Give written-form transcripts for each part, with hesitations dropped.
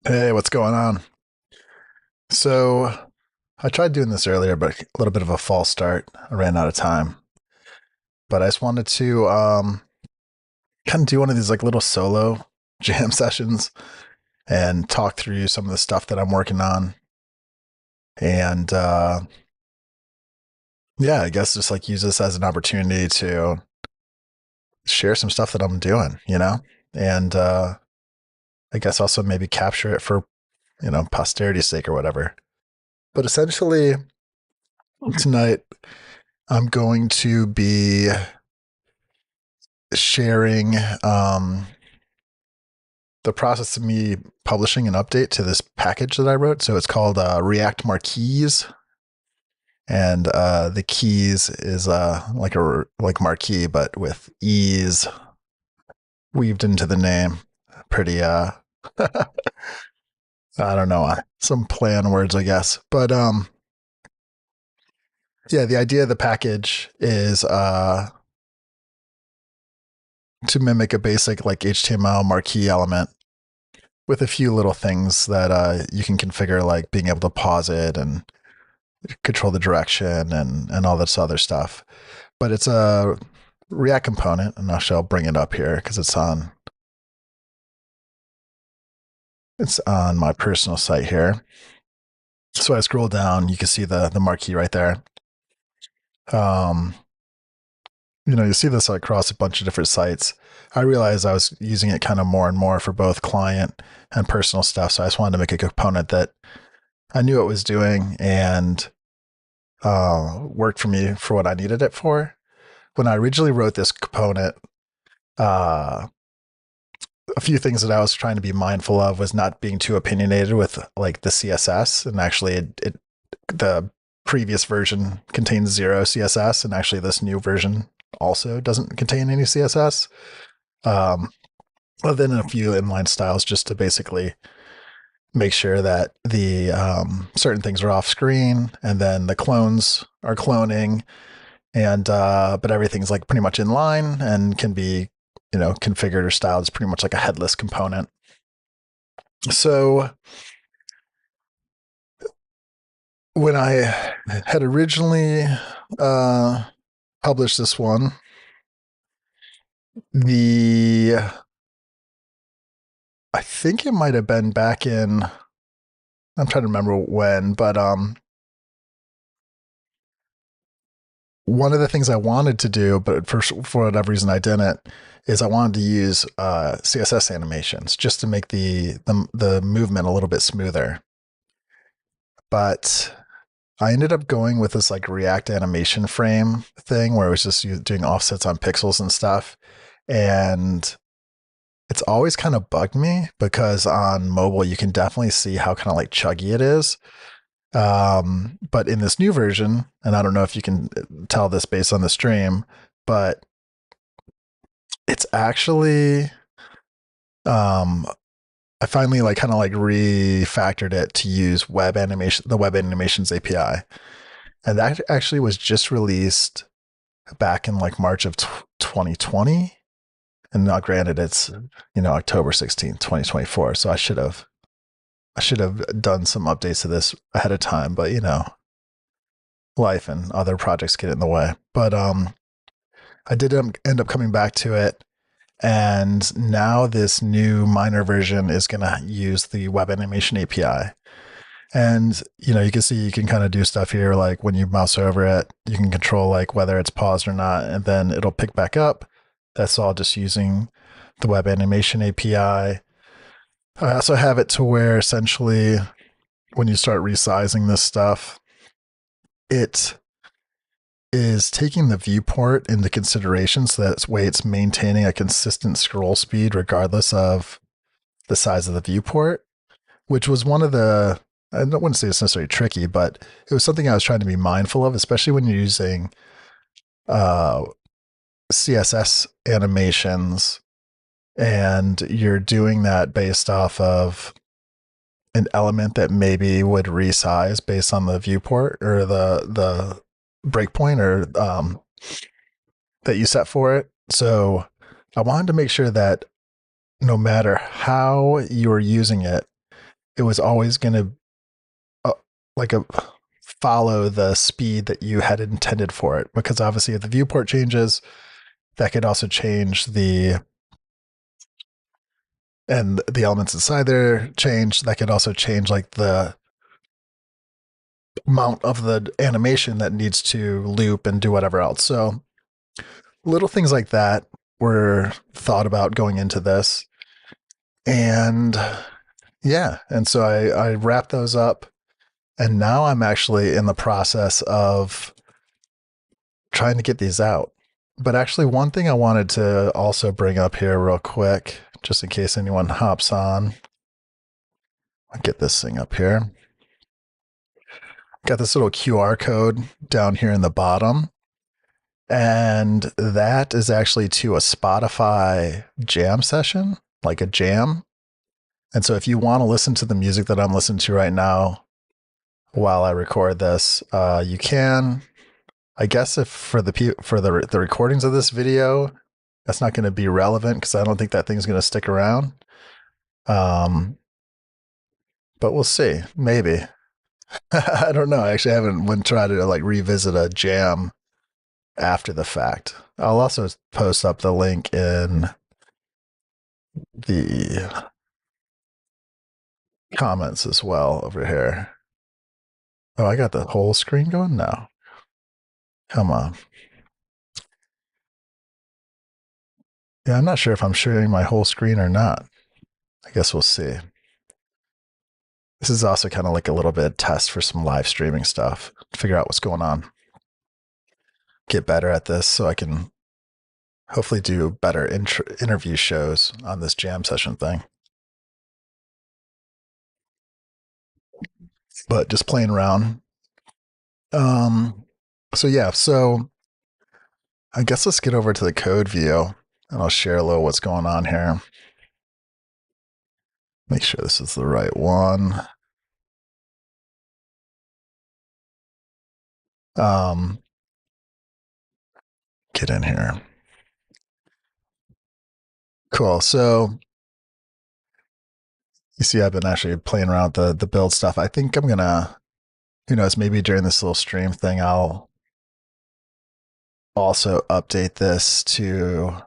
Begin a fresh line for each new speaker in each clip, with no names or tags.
Hey, what's going on? So, I tried doing this earlier, but a little bit of a false start. I ran out of time. But I just wanted to kind of do one of these like little solo jam sessions and talk through some of the stuff that I'm working on. And yeah, I guess just like use this as an opportunity to share some stuff that I'm doing, And I guess also maybe capture it for, posterity's sake or whatever. But essentially, tonight I'm going to be sharing the process of me publishing an update to this package that I wrote. So it's called react-marqueease, and the keys is like marquee, but with ease weaved into the name. Pretty I don't know, some play on words, I guess. But yeah, the idea of the package is to mimic a basic like HTML marquee element with a few little things that you can configure, like being able to pause it and control the direction and all this other stuff. But it's a React component, and I'll bring it up here because it's on my personal site here. So I scroll down, you can see the marquee right there. Um, you see this across a bunch of different sites. I realized I was using it kind of more and more for both client and personal stuff. So I just wanted to make a component that I knew it was doing and worked for me for what I needed it for. When I originally wrote this component, uh, a few things that I was trying to be mindful of was not being too opinionated with like the CSS. And actually, the previous version contains zero CSS, and actually, this new version also doesn't contain any CSS. Um, Other than a few inline styles, just to basically make sure that the certain things are off screen, and then the clones are cloning, and but everything's like pretty much in line and can be configured or styled as pretty much like a headless component. So when I had originally uh, published this one, the I think it might have been back in, I'm trying to remember when, but one of the things I wanted to do, but for whatever reason I didn't, is I wanted to use CSS animations just to make the movement a little bit smoother. But I ended up going with this like React animation frame thing where it was just doing offsets on pixels and stuff. And it's always kind of bugged me because on mobile, you can definitely see how kind of like chuggy it is. But in this new version, and I don't know if you can tell this based on the stream, but it's actually, um, I finally like kind of like refactored it to use the web animations API. And that actually was just released back in like March of 2020. And now granted it's, October 16th, 2024. So I should have done some updates to this ahead of time, but life and other projects get in the way. But I did end up coming back to it, and now this new minor version is going to use the web animation API. And you can see you can kind of do stuff here, like when you mouse over it, you can control like whether it's paused or not, and then it'll pick back up. That's all just using the web animation API. I also have it to where essentially when you start resizing this stuff, it is taking the viewport into consideration, so that way it's maintaining a consistent scroll speed regardless of the size of the viewport, which was one of the, I don't want to say it's necessarily tricky, but it was something I was trying to be mindful of, especially when you're using uh, CSS animations and you're doing that based off of an element that maybe would resize based on the viewport or the breakpoint or that you set for it. So I wanted to make sure that no matter how you are using it, it was always going to like a follow the speed that you had intended for it, because obviously if the viewport changes, that could also change and the elements inside there change. That could also change like the amount of the animation that needs to loop and do whatever else. So little things like that were thought about going into this. And yeah, and so I wrapped those up. And now I'm actually in the process of trying to get these out. But actually, one thing I wanted to also bring up here real quick, just in case anyone hops on. I'll get this thing up here. Got this little QR code down here in the bottom. And that is actually to a Spotify jam session, like a jam. And so if you want to listen to the music that I'm listening to right now while I record this, you can. I guess if for the recordings of this video, that's not going to be relevant because I don't think that thing's going to stick around. But we'll see. Maybe. I don't know. I actually haven't tried to like revisit a jam after the fact. I'll also post up the link in the comments as well over here. Oh, I got the whole screen going now. Come on. Yeah, I'm not sure if I'm sharing my whole screen or not. I guess we'll see. This is also kind of like a little bit of test for some live streaming stuff, figure out what's going on. Get better at this so I can hopefully do better interview shows on this jam session thing. But just playing around. So yeah, so I guess let's get over to the code view and I'll share a little what's going on here. Make sure this is the right one. Get in here. Cool. So you see, I've been actually playing around with the build stuff. I think I'm gonna, who knows, maybe during this little stream thing, I'll also update this to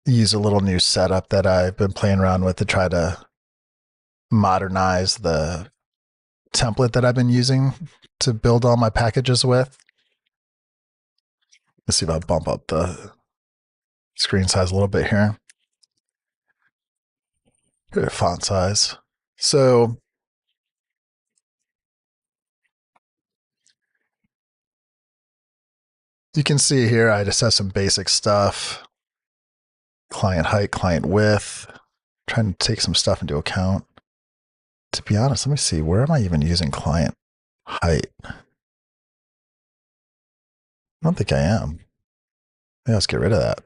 use a little new setup that I've been playing around with to try to modernize the template that I've been using to build all my packages with. Let's see if I bump up the screen size a little bit here. Here, font size. So you can see here, I just have some basic stuff. Client height, client width. Trying to take some stuff into account. To be honest, let me see, where am I even using client height? I don't think I am. Yeah, let's get rid of that.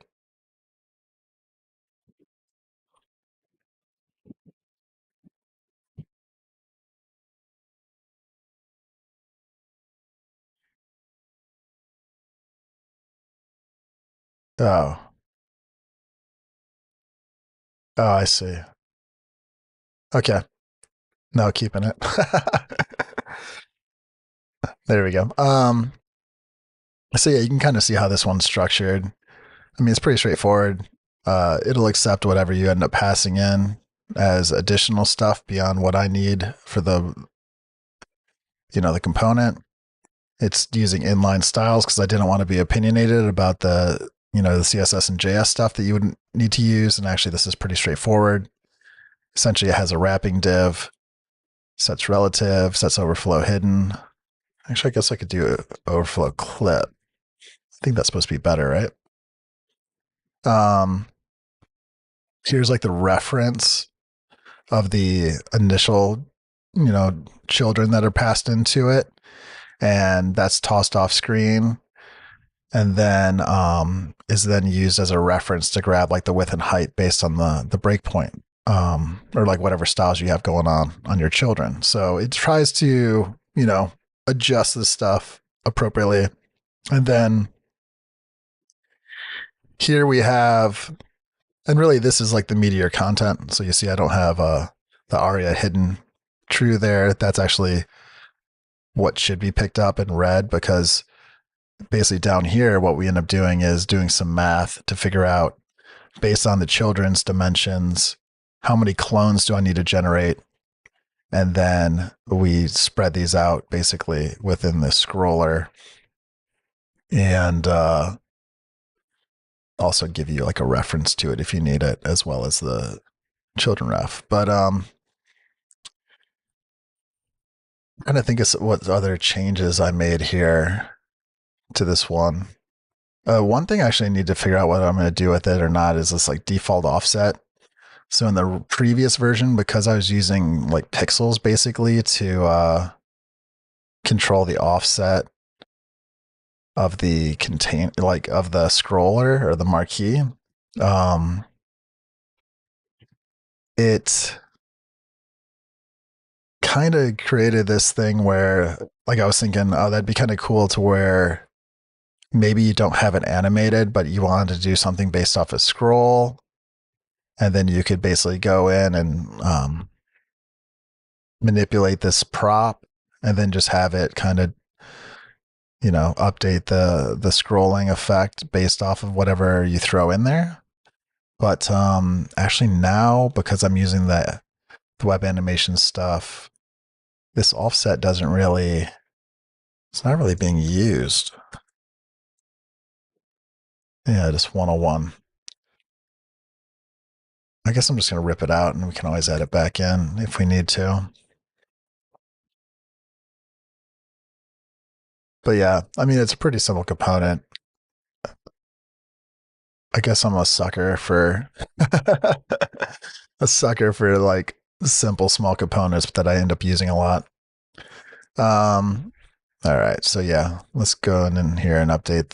Oh. Oh, I see. Okay. No, keeping it. There we go. So yeah, you can kind of see how this one's structured. I mean, it's pretty straightforward. It'll accept whatever you end up passing in as additional stuff beyond what I need for the component. It's using inline styles because I didn't want to be opinionated about the CSS and JS stuff that you would need to use. And actually, this is pretty straightforward. Essentially, it has a wrapping div, sets relative, sets overflow hidden. Actually, I guess I could do an overflow clip. I think that's supposed to be better, right? Here's like the reference of the initial, children that are passed into it. And that's tossed off screen. And then is then used as a reference to grab like the width and height based on the breakpoint, or like whatever styles you have going on your children. So it tries to, adjust this stuff appropriately. And then here we have, and really this is like the meteor content. So you see I don't have the aria hidden true there, that's actually what should be picked up in red, because basically down here, what we end up doing is doing some math to figure out, based on the children's dimensions, how many clones do I need to generate? And then we spread these out basically within the scroller, and also give you like a reference to it if you need it, as well as the children ref. But I'm trying to think of what other changes I made here to this one. One thing I actually need to figure out whether I'm going to do with it or not is this like default offset. So in the previous version, because I was using like pixels basically to control the offset of the of the scroller or the marquee, it kind of created this thing where, like, I was thinking, oh, that'd be kind of cool to where maybe you don't have it animated, but you wanted to do something based off a scroll, and then you could basically go in and manipulate this prop, and then just have it kind of, update the scrolling effect based off of whatever you throw in there. But actually now, because I'm using the web animation stuff, this offset it's not really being used. Yeah, just 101. I guess I'm just going to rip it out, and we can always add it back in if we need to. But yeah, I mean, it's a pretty simple component. I guess I'm a sucker for like simple small components that I end up using a lot. All right, so yeah, let's go in here and update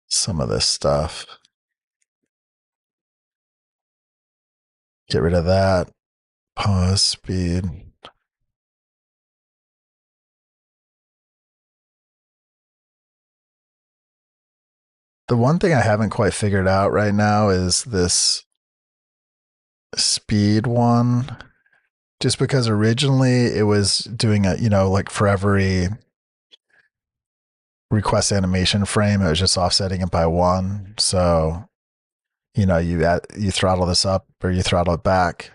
some of this stuff. Get rid of that. Pause speed. The one thing I haven't quite figured out right now is this speed one. Just because originally it was doing a, like for every request animation frame, it was just offsetting it by 1. So, you throttle this up or you throttle it back.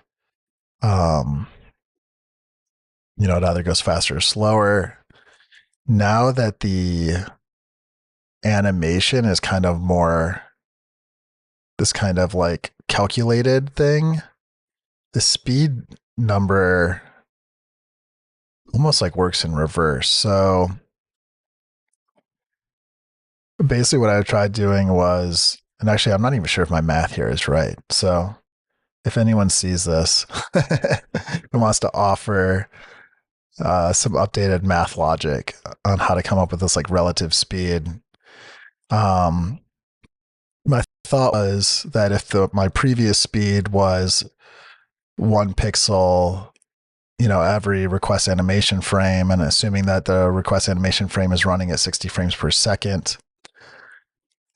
It either goes faster or slower. Now that the animation is kind of more this kind of like calculated thing, the speed number almost like works in reverse. So basically what I tried doing was, and actually I'm not even sure if my math here is right. So if anyone sees this and wants to offer some updated math logic on how to come up with this like relative speed, my thought was that if my previous speed was 1 pixel, every request animation frame, and assuming that the request animation frame is running at 60 frames per second,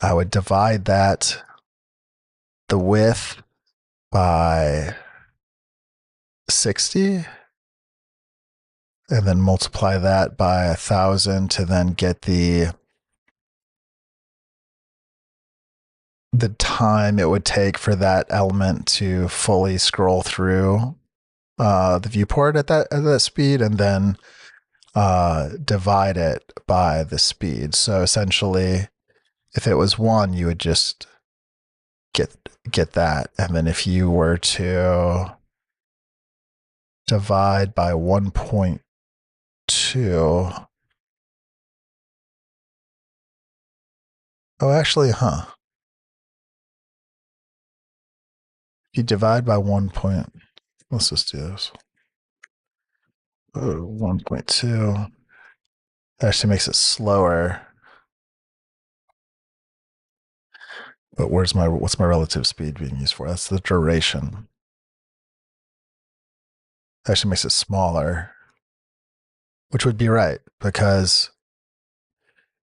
I would divide the width by 60, and then multiply that by 1,000 to then get the time it would take for that element to fully scroll through the viewport at that speed, and then divide it by the speed. So essentially, if it was 1, you would just get that, and then if you were to divide by 1.2, oh, actually, if you divide by 1. Let's just do this. 1.2 actually makes it slower. But what's my relative speed being used for? That's the duration. Actually makes it smaller, which would be right, because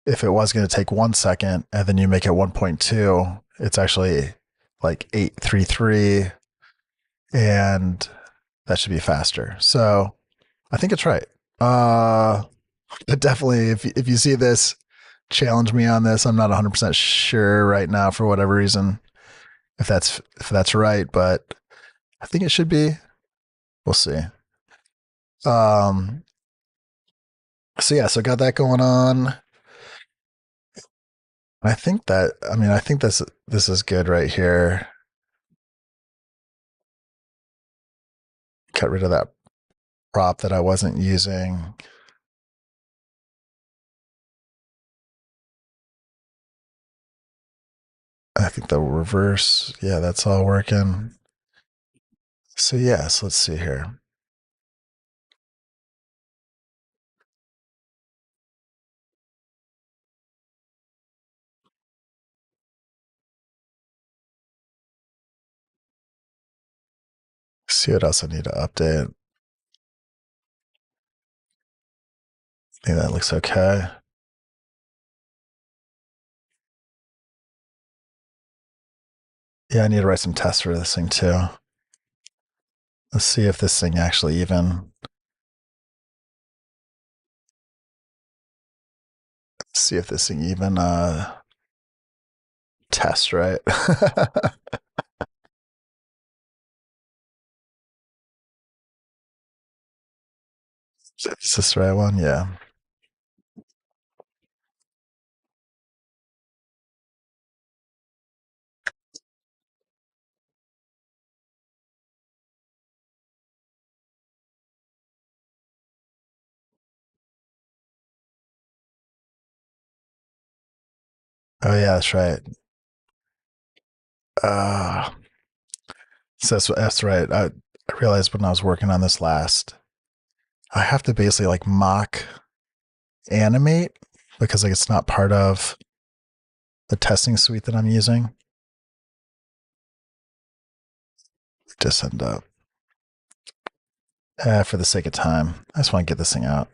if it was going to take 1 second and then you make it 1.2, it's actually like 833 and that should be faster. So I think it's right. But definitely, if you see this, challenge me on this. I'm not 100% sure right now for whatever reason if that's right, but I think it should be. We'll see. So yeah, so got that going on. I think this is good right here. Got rid of that prop that I wasn't using. I think the reverse, yeah, that's all working. So yes, let's see here. See what else I need to update. I think that looks okay. Yeah, I need to write some tests for this thing too. Let's see if this thing actually even. Let's see if this thing even tests right. Is this the right one? Yeah. Oh yeah, that's right. Uh, so that's right. I realized when I was working on this last, I have to basically like mock animate because like it's not part of the testing suite that I'm using. Just end up. For the sake of time, I just want to get this thing out.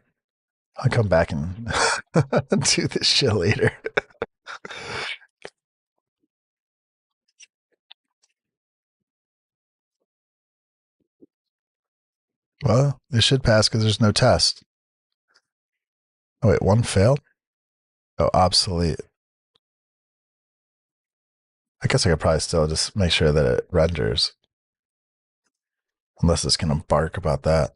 I'll come back and do this shit later. Well, it should pass because there's no test. Oh, wait, one failed? Oh, obsolete. I guess I could probably still just make sure that it renders. Unless it's going to bark about that.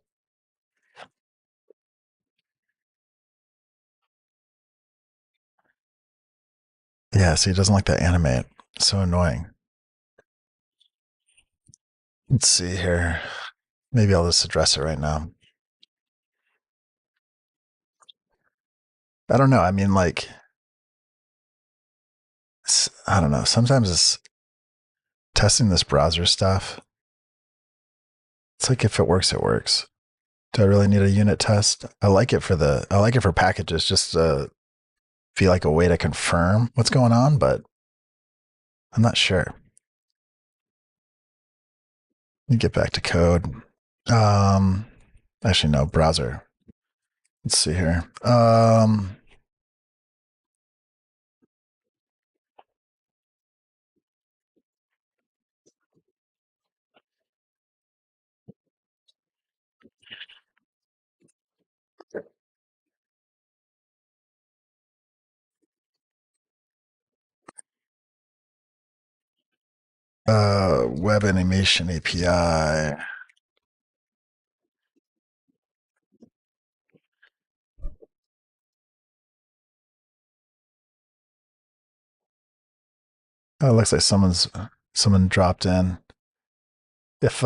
Yeah, see, it doesn't like to animate. It's so annoying. Let's see here. Maybe I'll just address it right now. I don't know. I mean, like, I don't know. Sometimes it's testing this browser stuff. It's like if it works, it works. Do I really need a unit test? I like it for packages just to feel like a way to confirm what's going on, but I'm not sure. Let me get back to code. Um, Actually, no, browser. Let's see here. Web animation API. Oh, it looks like someone dropped in. If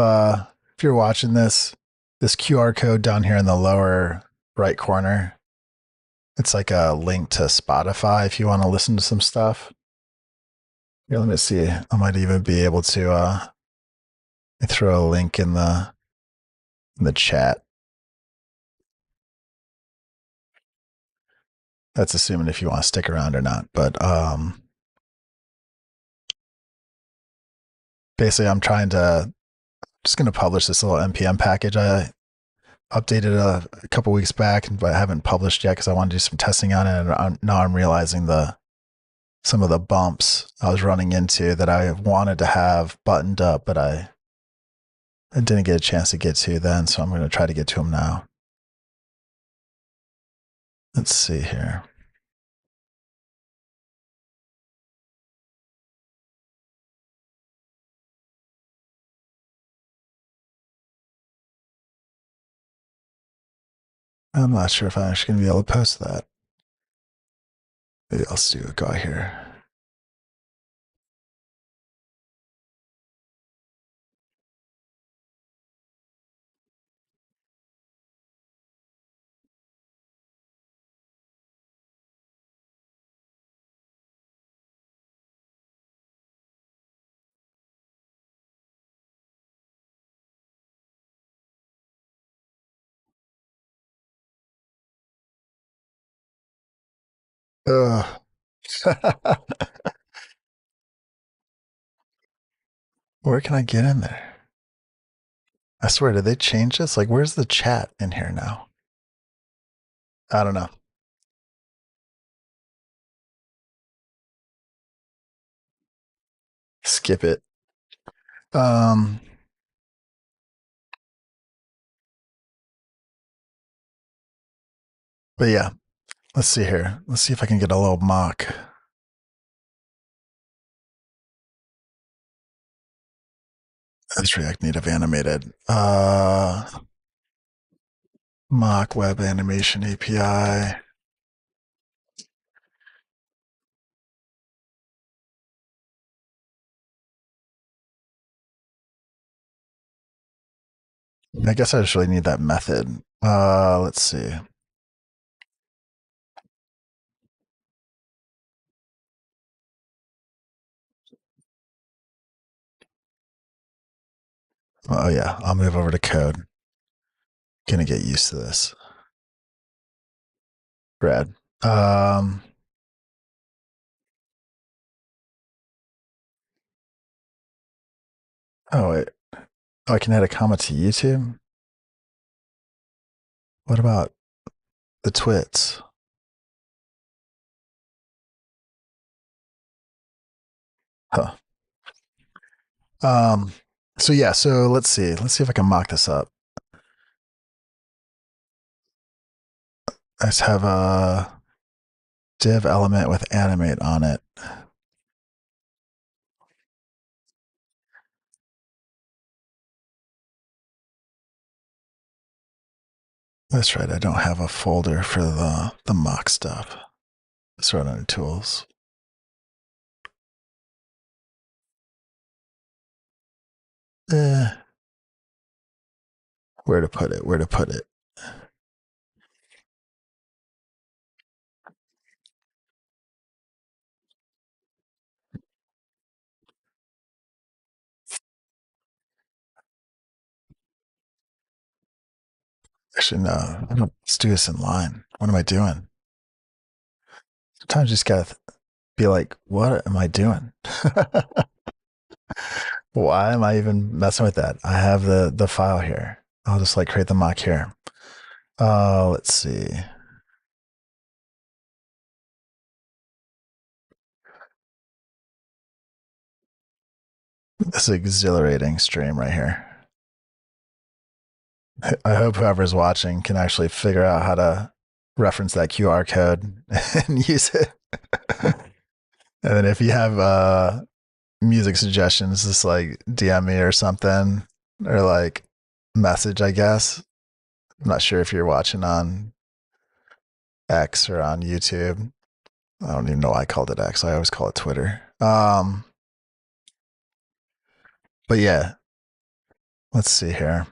you're watching this QR code down here in the lower right corner, it's like a link to Spotify if you want to listen to some stuff. Here, let me see. I might even be able to throw a link in the chat. That's assuming if you want to stick around or not. But basically I'm just going to publish this little npm package I updated a couple weeks back, but I haven't published yet because I want to do some testing on it. And now I'm realizing some of the bumps I was running into that I wanted to have buttoned up, but I I didn't get a chance to get to then, so I'm going to try to get to them now. Let's see here. I'm not sure if I'm actually going to be able to post that. Maybe I'll do a guy here. Ugh. Where can I get in there? I swear, did they change this? Like, where's the chat in here now? I don't know. Skip it. Um, but yeah, let's see here. Let's see if I can get a little mock. That's React Native animated. Mock web animation API. I guess I just really need that method. Let's see. Oh yeah, I'll move over to code. Gonna get used to this. Brad. Um, oh wait. Oh, I can add a comment to YouTube. What about the twits? Huh. Um, so yeah, so let's see. Let's see if I can mock this up. I just have a div element with animate on it. That's right. I don't have a folder for the mock stuff. Let's run under tools. Eh, where to put it? Where to put it? Actually, no. Let's do this in line. What am I doing? Sometimes you just gotta be like, what am I doing? Why am I even messing with that? I have the file here. I'll just like create the mock here. Let's see. This is exhilarating stream right here. I hope whoever's watching can actually figure out how to reference that QR code and use it. And then if you have music suggestions, just like DM me or something, or like message, I guess. I'm not sure if you're watching on X or on YouTube. I don't even know why I called it X. I always call it Twitter. But yeah, let's see here.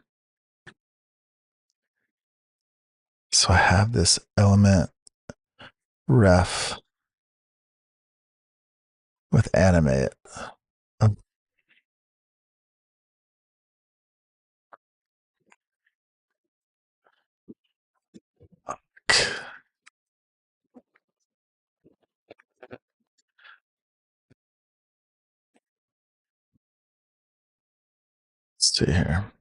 So I have this element ref with animate. Um, Let's see here.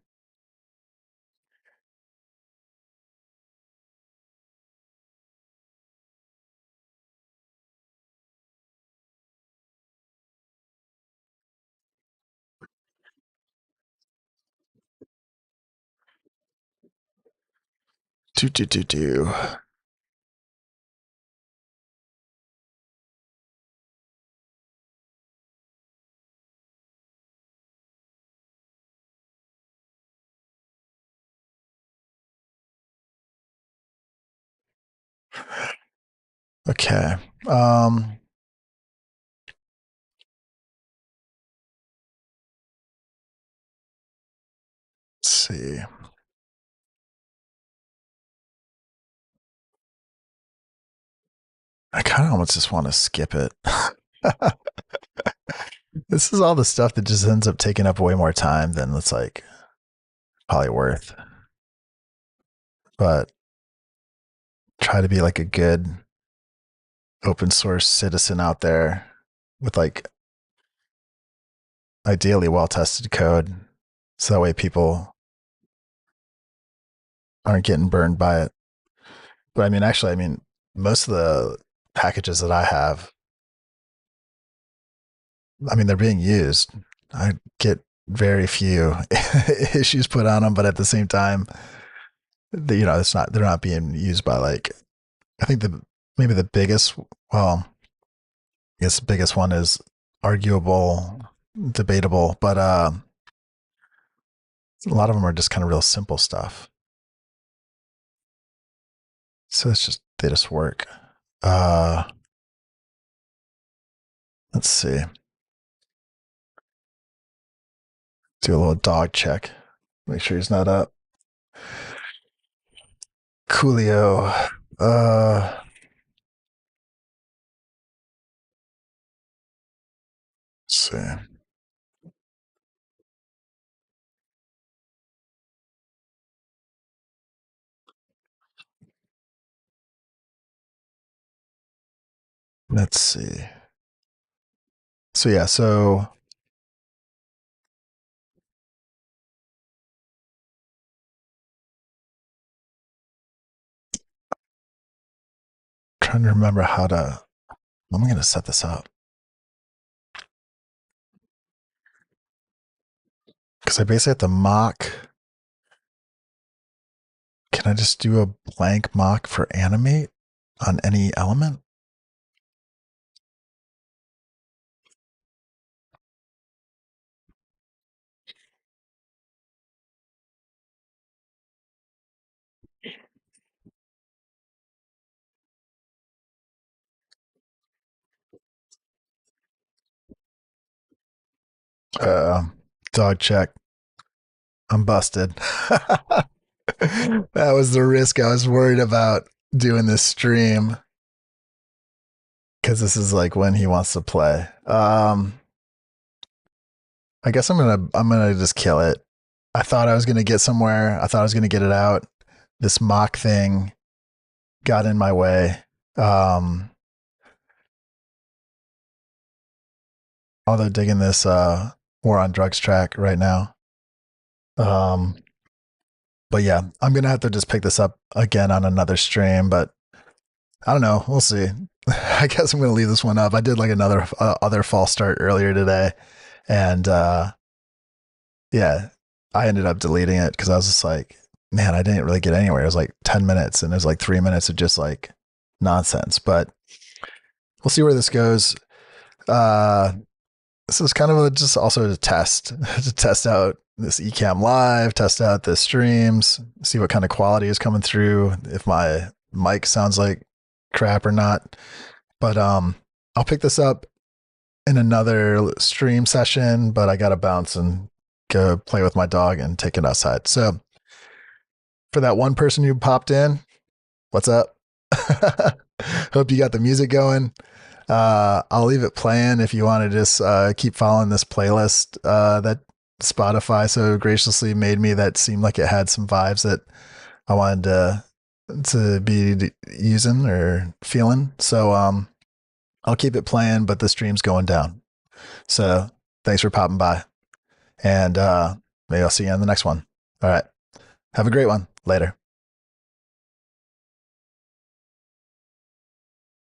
Do. Okay. Let's see. I kind of almost just want to skip it. This is all the stuff that just ends up taking up way more time than it's like probably worth. But try to be like a good open source citizen out there with like ideally well tested code. So that way people aren't getting burned by it. But I mean, actually, I mean, most of the packages that I have, I mean, they're being used. I get very few issues put on them, but at the same time, it's not, they're not being used by like, I think maybe the biggest, well, I guess the biggest one is arguable, debatable, but a lot of them are just kind of real simple stuff. So they just work. Let's see. Do a little dog check. Make sure he's not up. Coolio. Let's see. Let's see. So yeah, so trying to remember how to. I'm going to set this up because I basically have to mock. Can I just do a blank mock for animate on any element? Uh, Dog check. I'm busted. That was the risk I was worried about doing this stream because this is like when he wants to play. I guess I'm gonna just kill it. I thought I was gonna get somewhere. I thought I was gonna get it out. This mock thing got in my way. Although digging this war on drugs track right now. But yeah, I'm gonna have to just pick this up again on another stream. But I don't know. We'll see. I guess I'm gonna leave this one up. I did like another other false start earlier today, and yeah, I ended up deleting it because I was just like, man, I didn't really get anywhere. It was like 10 minutes, and there's like 3 minutes of just like nonsense. But we'll see where this goes. This is kind of just also to test to test out this Ecamm Live, test out the streams, see what kind of quality is coming through, if my mic sounds like crap or not. But I'll pick this up in another stream session, but I gotta bounce and go play with my dog and take it outside. So for that one person who popped in, what's up? Hope you got the music going. I'll leave it playing if you want to just keep following this playlist that Spotify so graciously made me that seemed like it had some vibes that I wanted to be using or feeling. So I'll keep it playing, but the stream's going down. So thanks for popping by. And maybe I'll see you on the next one. All right. Have a great one. Later.